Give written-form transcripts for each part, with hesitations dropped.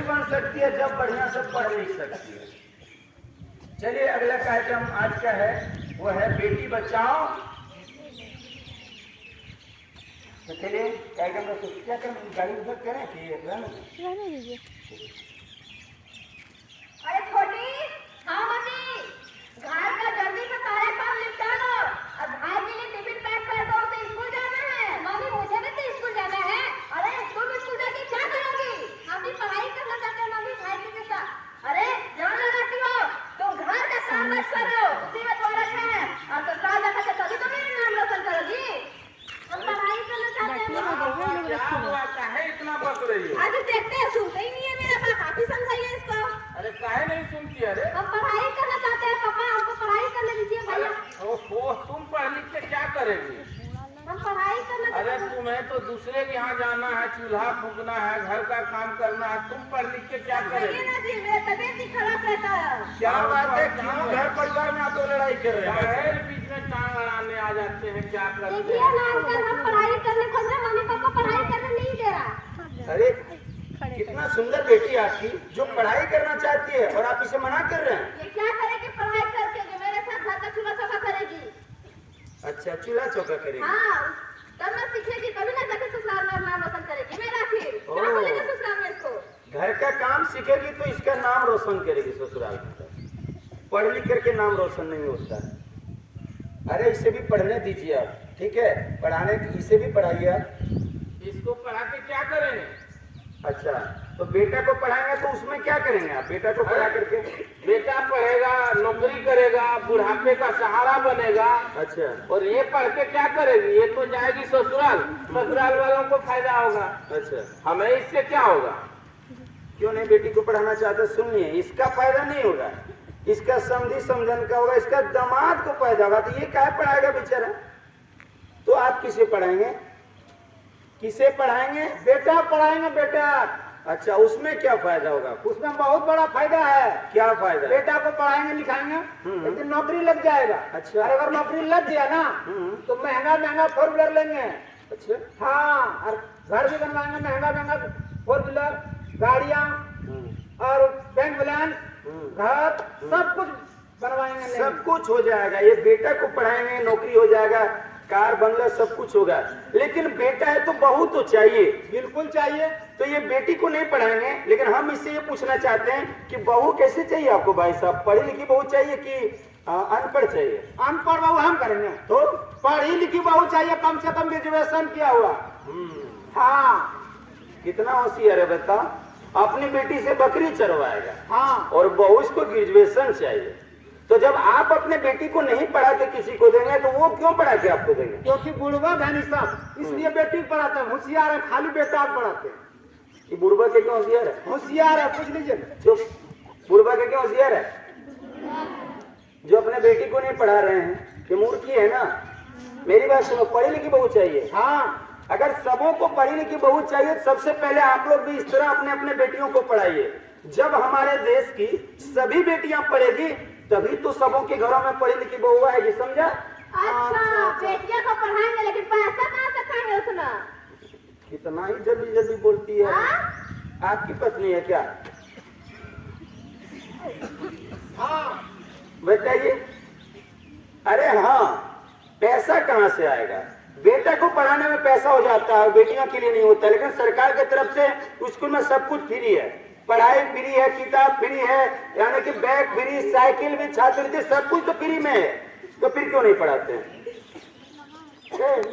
बन सकती है जब बढ़िया से पढ़ लिख सकती है। चलिए अगला कार्यक्रम आज का है, वो है बेटी बचाओ। तो चलिए कार्यक्रम में क्या करें, गाड़ी उधर करें कि रहने दीजिए। अरे छोटी, हाँ मम्मी, घर का जल्दी से सारे काम निपटा लो। अब भाई के लिए टिफिन पैक कर दो, उसे स्कूल जाना है। मम्मी मुझे भी तो स्कूल जाना है। अरे तुम स्कूल जाके क्या करोगी? हम भी पढ़ाई करना चाहते हैं मम्मी, भाई के साथ। अरे जान लगाती हो, तुम घर का काम मत करो, उसी में तो रखा है। और ससुराल जाकर तभी तो मेरा नाम रोशन करोगी। हम पढ़ाई करना चाहते हैं। क्या हुआ, काहे इतना बक रही है? आज देखते हैं, सुनते ही नहीं है मेरा बात। आप ही समझाइए इसको। अरे काहे नहीं सुनती? अरे हम पढ़ाई करना चाहते हैं पापा, हमको पढ़ाई करने दीजिए भैया। ओहो, तुम पढ़ लिख के क्या करेगी? हम पढ़ाई करना अरे चाहते हैं। तुम्हें तो दूसरे के यहाँ जाना है, चूल्हा फूकना है, घर का काम करना है, तुम पढ़ लिख के क्या करेगी? देखिए ना जी, मेरा तबीयत ही खराब रहता है। क्या बात है, क्यों घर परिवार में आप लोग लड़ाई कर रहे हैं? बीच में टांग अड़ाने आ जाते हैं, क्या करते देखिए हैं? ना अंकल, हम पढ़ाई करने खोज रहे, मम्मी पापा पढ़ाई करने नहीं दे रहा। अरे कितना सुंदर बेटी आपकी, जो पढ़ाई करना चाहती है और आप इसे मना कर रहे हैं। ये क्या करेगी पढ़ाई करके, जो मेरे साथ घर का चूल्हा चौका करेगी। अच्छा, चूल्हा चौका करेगी? हाँ, तब ना सीखेगी, कभी ना जाके ससुराल में नाम रोशन करेगी मेरा। फिर क्या ओह। बोलेंगे ससुराल में इसको? घर का काम सीखेगी तो इसका नाम रोशन करेगी ससुराल में। पढ़ लिख करके नाम रोशन नहीं होता है। अरे इसे भी पढ़ने दीजिए आप, ठीक है? पढ़ाने इसे भी पढ़ाइए आप। इसको पढ़ा के क्या करेंगे? अच्छा, तो बेटा को पढ़ाएंगे तो उसमें क्या करेंगे आप? बेटा को पढ़ा करके बेटा पढ़ेगा, नौकरी करेगा, बुढ़ापे का सहारा बनेगा। अच्छा, और ये पढ़ के क्या करेगी? ये तो जाएगी ससुराल, ससुराल वालों को फायदा होगा। अच्छा, हमें इससे क्या होगा? क्यों नहीं बेटी को पढ़ाना चाहते? सुनिए, इसका फायदा नहीं होगा, इसका समझी समझन का होगा, इसका दामाद को फायदा होगा। तो ये क्या पढ़ाएगा बेचारा? तो आप किसे पढ़ाएंगे? किसे पढ़ाएंगे? बेटा पढ़ाएंगे, बेटा। अच्छा, उसमें क्या फायदा होगा? उसमें बहुत बड़ा फायदा है। क्या फायदा? बेटा को पढ़ाएंगे लिखाएंगे, लेकिन नौकरी लग जाएगा। अच्छा, और अगर नौकरी लग गया ना तो महंगा महंगा 4 व्हीलर लेंगे। अच्छा, हाँ, और घर भी बनवाएंगे, महंगा महंगा 4 व्हीलर, गाड़ियाँ और बैंक बैलेंस, घर, सब कुछ बनवाएंगे। सब कुछ हो जाएगा। ये बेटा को पढ़ाएंगे, नौकरी हो जाएगा, कार बंगला सब कुछ होगा। लेकिन बेटा है तो बहू तो चाहिए। बिल्कुल चाहिए। तो ये बेटी को नहीं पढ़ाएंगे, लेकिन हम इससे ये पूछना चाहते हैं कि बहू कैसे चाहिए आपको भाई साहब? पढ़ी लिखी बहू चाहिए कि अनपढ़ चाहिए? अनपढ़ बहू हम करेंगे। तो पढ़ी लिखी बहू चाहिए, कम से कम ग्रेजुएशन किया हुआ। हाँ, कितना होशियार है बता, अपनी बेटी से बकरी चरवाएगा। हाँ, और बहू इसको ग्रेजुएशन चाहिए। तो जब आप अपने बेटी को नहीं पढ़ा के किसी को देंगे तो वो क्यों पढ़ा के आपको देंगे? क्योंकि बुढ़वा बहनी सब, इसलिए बेटी पढ़ाते हैं। होशियार है, खाली बेटा आप पढ़ाते हैं। ये बुढ़वा के क्यों होशियार है? होशियार है, पूछ लीजिए। चुप, बुढ़वा के क्यों होशियार है? जो अपने बेटी को नहीं पढ़ा रहे हैं, ये मूर्खी है ना। मेरी बात सुनो, पढ़ी लिखी बहू चाहिए। हाँ, अगर सबों को पढ़ी लिखी बहू चाहिए तो सबसे पहले आप लोग भी इस तरह अपने अपने बेटियों को पढ़ाइए। जब हमारे देश की सभी बेटियां पढ़ेगी तभी तो सबों के घरों में पढ़ी लिखी बहू आएगी, समझा? अच्छा, बेटिया को पढ़ाएंगे, लेकिन पैसा कहाँ से खाएंगे उतना? कितना ही जल्दी जल्दी बोलती है। आपकी पत्नी है क्या? हाँ, बताइए। अरे हाँ, पैसा कहाँ से आएगा? बेटा को पढ़ाने में पैसा हो जाता है, बेटियों के लिए नहीं होता। लेकिन सरकार की तरफ से स्कूल में सब कुछ फ्री है, पढ़ाई फ्री है, किताब फ्री है, यानी कि बैग फ्री, साइकिल भी, छात्रवृत्ति, सब कुछ तो फ्री में है। तो फिर क्यों नहीं पढ़ाते हैं?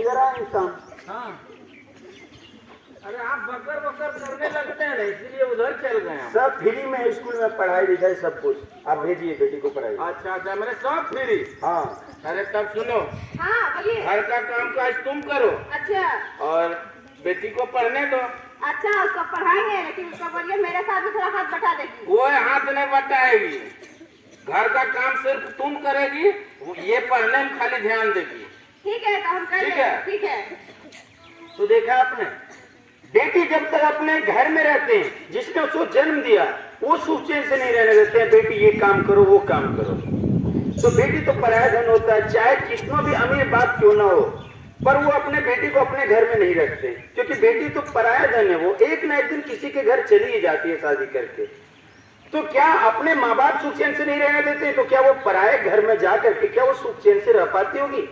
इधर आ इंसान। हाँ, अरे आप बकर बकर करने लगते हैं ना, इसलिए उधर चल गए हैं। सब फ्री में स्कूल में पढ़ाई लिखाई सब कुछ। आप भेजिए बेटी को पढ़ाई। अच्छा अच्छा, मेरे सब फ्री। हाँ, अरे तब सुनो। हाँ बोलिए। घर का काम काज तुम करो। अच्छा, और बेटी को पढ़ने दो। अच्छा, उसको पढ़ाएंगे, लेकिन उसको बोलिए मेरे साथ भी थोड़ा हाथ बटा देगी। वो हाथ नहीं बटाएगी, घर का काम सिर्फ तुम करेगी, ये पढ़ने में खाली ध्यान देगी। ठीक है, तो हम कर ठीक लेंगे। है। ठीक है। तो देखा आपने, बेटी जब तक अपने घर में रहते हैं, जिसने उसको जन्म दिया वो सुख चैन से नहीं रहने देते हैं। बेटी ये काम करो, वो काम करो। तो बेटी तो पराया धन होता है, चाहे कितना भी अमीर बाप क्यों ना हो। पर वो अपने बेटी को अपने घर में नहीं रखते, क्योंकि बेटी तो पराया धन है, वो एक ना एक दिन किसी के घर चली ही जाती है शादी करके। तो क्या अपने माँ बाप सुख चैन से नहीं रहने देते, तो क्या वो पराये घर में जा करके क्या वो सुख चैन से रह पाती होगी?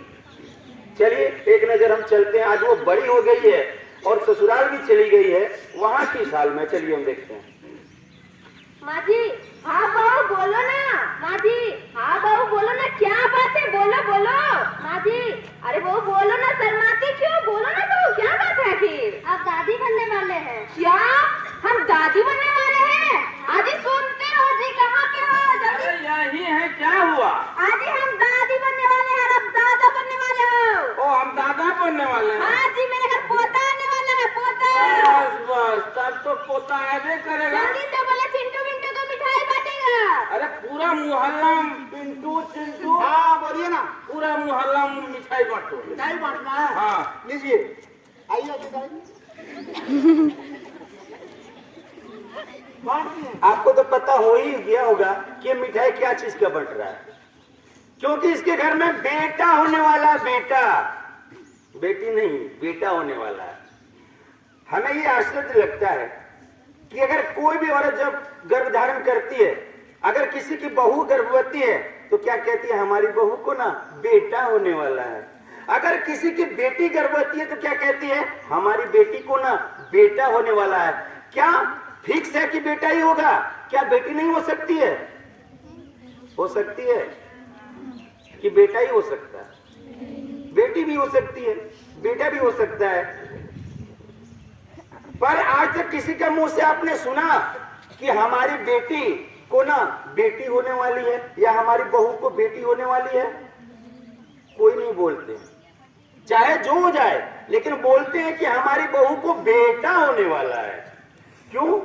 चलिए एक नजर हम चलते हैं। आज वो बड़ी हो गई है और ससुराल भी चली गई है, वहां की साल में चलिए हम देखते हैं। माँ जी, हाँ बहू बोलो ना। माँ जी, हाँ बहू बोलो ना, क्या बात है, बोलो बोलो। माँ जी, अरे बहू बोलो ना, शर्माती क्यों, बोलो ना बहू, क्या बात है आखिर? आप दादी बनने वाले हैं। क्या? हम दादी बनने वाले हैं? आजी सुनते हो जी, कहाँ पे हो? जल्दी। यही है, क्या हुआ? आजी हम दादी बनने वाले हैं, अब दादा बनने वाले हो। ओ, हम दादा बनने वाले हैं। हाँ जी, मेरे घर पोता आने वाला है, पोता। बस बस, तब तो पोता आने करेगा। जल्दी से बोले चिंटू मिंटू को मिठाई बांटेगा। अरे पूरा मोहल्ला पिंटू चिंटू, हाँ बोलिए ना। पूरा मोहल्ला मिठाई बांटो। मिठाई बांटना है? हाँ लीजिए, आइए बांटिए। आपको तो पता हो ही गया होगा कि ये मिठाई क्या चीज का बंट रहा है, क्योंकि इसके घर में बेटा होने वाला है। बेटा, बेटी नहीं, बेटा होने वाला है। हमें ये आश्चर्य लगता है कि अगर कोई भी औरत जब गर्भ धारण करती है, अगर किसी की बहू गर्भवती है तो क्या कहती है, हमारी बहू को ना बेटा होने वाला है। अगर किसी की बेटी गर्भवती है तो क्या कहती है, हमारी बेटी को ना बेटा होने वाला है। क्या फिक्स है कि बेटा ही होगा? क्या बेटी नहीं हो सकती है? हो सकती है कि बेटा ही हो सकता है, बेटी भी हो सकती है, बेटा भी हो सकता है। पर आज तक किसी के मुंह से आपने सुना कि हमारी बेटी को ना बेटी होने वाली है या हमारी बहू को बेटी होने वाली है? कोई नहीं बोलते, चाहे जो हो जाए, लेकिन बोलते हैं कि हमारी बहू को बेटा होने वाला है। क्यों?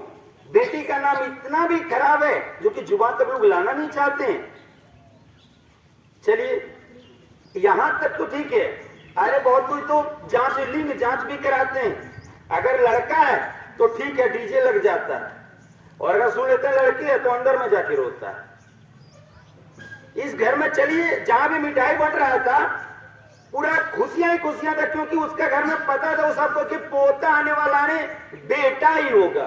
बेटी का नाम इतना भी खराब है जो कि जुबान तक लोग लाना नहीं चाहते हैं। चलिए यहां तक तो ठीक है। अरे बहुत कोई तो जांच, लिंग जांच भी कराते हैं। अगर लड़का है तो ठीक है, डीजे लग जाता है, और अगर सुन लेते लड़की है तो अंदर में जाके रोता है। इस घर में चलिए जहां भी मिठाई बन रहा था पूरा खुशियां ही खुशियां था, क्योंकि उसका घर में पता था उस सबको कि पोता आने वाला ने बेटा ही होगा।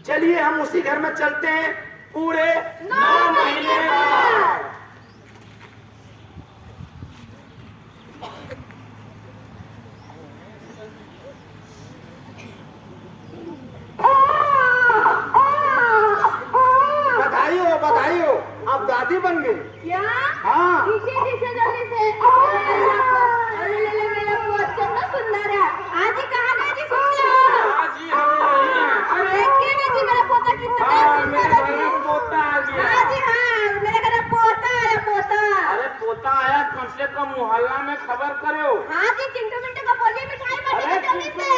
चलिए हम उसी घर में चलते हैं पूरे 9 महीने बाद। बधाई हो, बधाई हो, आप दादी बन गई। क्या? हाँ। पीछे पीछे जल्दी से। अरे ले ले, मेरा पोता कितना सुंदर है। आजी कहाँ गए जी, सुनते हो? अरे देखिए ना जी, मेरा पोता कितना सुंदर है। पोता आ गया। हाँ जी हाँ, मेरे घर में पोता आया, पोता। अरे पोता आया, कम से कम मोहल्ला में खबर करो। हाँ जी, चिंटू मिंटू को बोलिए मिठाई बांटेगा अरे जल्दी से।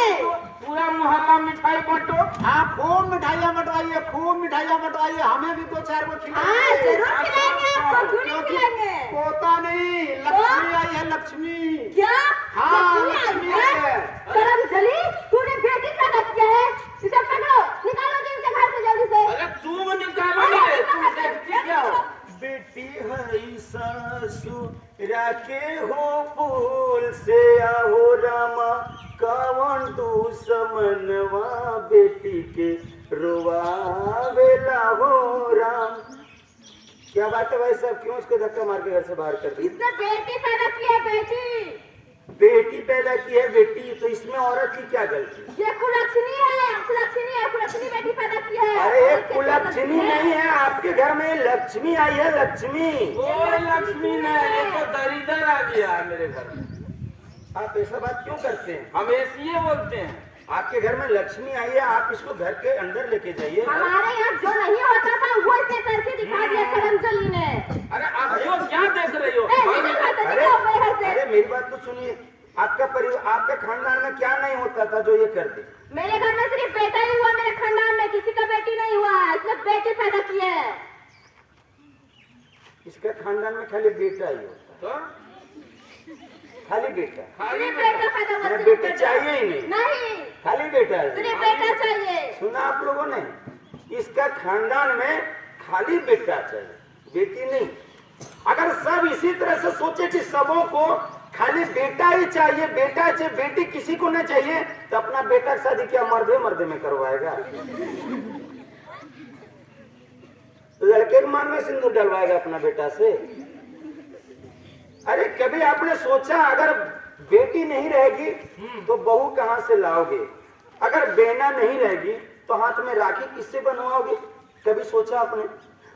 पूरा मोहल्ला मिठाई बांटो। आप खूब मिठाइयाँ बंटवाइए, खूब मिठाइयाँ बंटवाइए, हमें भी 2-4 को हाँ खिलाइए। जरूर खिलाएंगे आपको, क्यों नहीं खिलाएंगे? पोता नहीं, लक्ष्मी आई है, लक्ष्मी। क्या? हाँ, लक्ष्मी लक्ष्मी आई आई है? है। शर्म चली, तूने बेटी पैदा किया है, इसे पकड़ो, निकालो जी इसे घर से जल्दी से। अरे तुम निकालोगे, तुम देखती क्या हो? बेटी है ससुरा के हो फूल से आहो रामा, कवन तू समनवा बेटी के रोवावेला हो राम। क्या बात है भाई साहब, क्यों इसको धक्का मार के घर से बाहर कर दी? इसने बेटी पैदा की है, बेटी। बेटी पैदा की है, बेटी, तो इसमें औरत की क्या गलती? ये कुलक्षणी है, कुलक्षणी है, कुलक्षणी बेटी पैदा की है। अरे कुलक्षणी नहीं है, आपके घर में लक्ष्मी आई है, लक्ष्मी। कोई लक्ष्मी नहीं, ये तो दरिद्र आ गया है मेरे घर में। आप ऐसा बात क्यों करते हैं? हम ऐसे बोलते हैं। आपके घर में लक्ष्मी आई है, आप इसको घर के अंदर लेके जाइए। हमारे यहाँ जो नहीं होता था वो इसने करके दिखा दिया करमचली ने। अरे आप जो क्या देख रही हो? अरे मेरी बात तो सुनिए, आपका परिवार, आपके खानदान में क्या नहीं होता था जो ये कर दे? मेरे घर में सिर्फ बेटा ही हुआ, मेरे खानदान में किसी का बेटी नहीं हुआ, इसने बेटी पैदा की है। इसका खानदान में खाली बेटा ही होता है, तो खाली बेटा। खाली सिर्फ बेटा पैदा हुआ, सिर्फ बेटी बेटा। चाहिए ही नहीं, नहीं, खाली बेटा है। सिर्फ बेटा चाहिए। सुना आप लोगों ने? इसका खानदान में खाली बेटा चाहिए, बेटी नहीं। अगर सब इसी तरह से सोचे कि सबों को खाली बेटा ही चाहिए, बेटा चाहिए, बेटी किसी को न चाहिए, तो अपना बेटा की शादी क्या मर्दे में करवाएगा? लड़के के मांग में सिंदूर डलवाएगा अपना बेटा से? अरे कभी आपने सोचा अगर बेटी नहीं रहेगी तो बहू कहां से लाओगे? अगर बेना नहीं रहेगी तो हाथ में राखी किससे बनवाओगे? कभी सोचा आपने?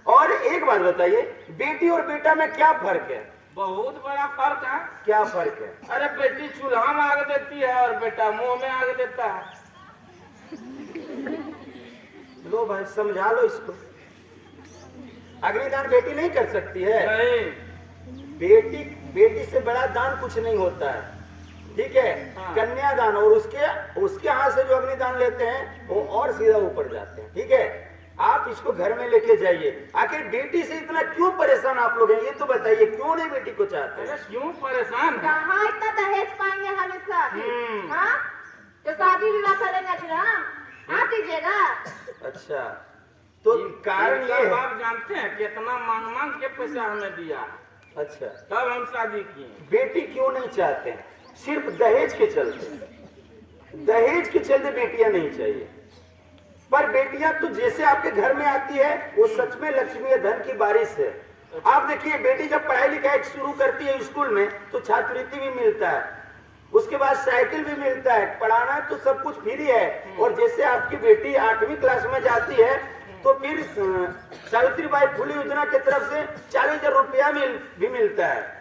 और एक बात बताइए, बेटी और बेटा में क्या फर्क है? बहुत बड़ा फर्क है। क्या फर्क है? अरे बेटी चूल्हा में आग देती है और बेटा मुंह में आग देता है। लो भाई समझा लो इसको। अग्निदान बेटी नहीं कर सकती है? नहीं, बेटी से बड़ा दान कुछ नहीं होता है, ठीक है? हाँ। कन्यादान, और उसके हाथ से जो अग्निदान लेते हैं वो और सीधा ऊपर जाते हैं, ठीक है? आप इसको घर में लेके जाइए। आखिर बेटी से इतना क्यों परेशान आप लोग हैं, ये तो बताइए, क्यों नहीं बेटी को चाहते अरे हैं? क्यों परेशान है? कहाँ इतना दहेज पाएंगे हम इसका? हम्म। हाँ? तो शादी विवाह करेंगे फिर हम? हाँ कीजिएगा? अच्छा, तो कारण इनका ये है। बाप जानते हैं कितना मांग के पैसा हमें दिया, अच्छा, तब हम शादी किए। बेटी क्यों नहीं चाहते हैं? सिर्फ दहेज के चलते। दहेज के चलते बेटियां नहीं चाहिए। पर बेटियां तो जैसे आपके घर में आती है वो सच में लक्ष्मी या धन की बारिश है। आप देखिए, बेटी जब पढ़ाई लिखाई शुरू करती है स्कूल में तो छात्रवृत्ति भी मिलता है, उसके बाद साइकिल भी मिलता है, पढ़ाना तो सब कुछ फ्री है। और जैसे आपकी बेटी 8वीं क्लास में जाती है तो फिर सावित्रीबाई फुले योजना की तरफ से 40,000 रुपया भी मिलता है।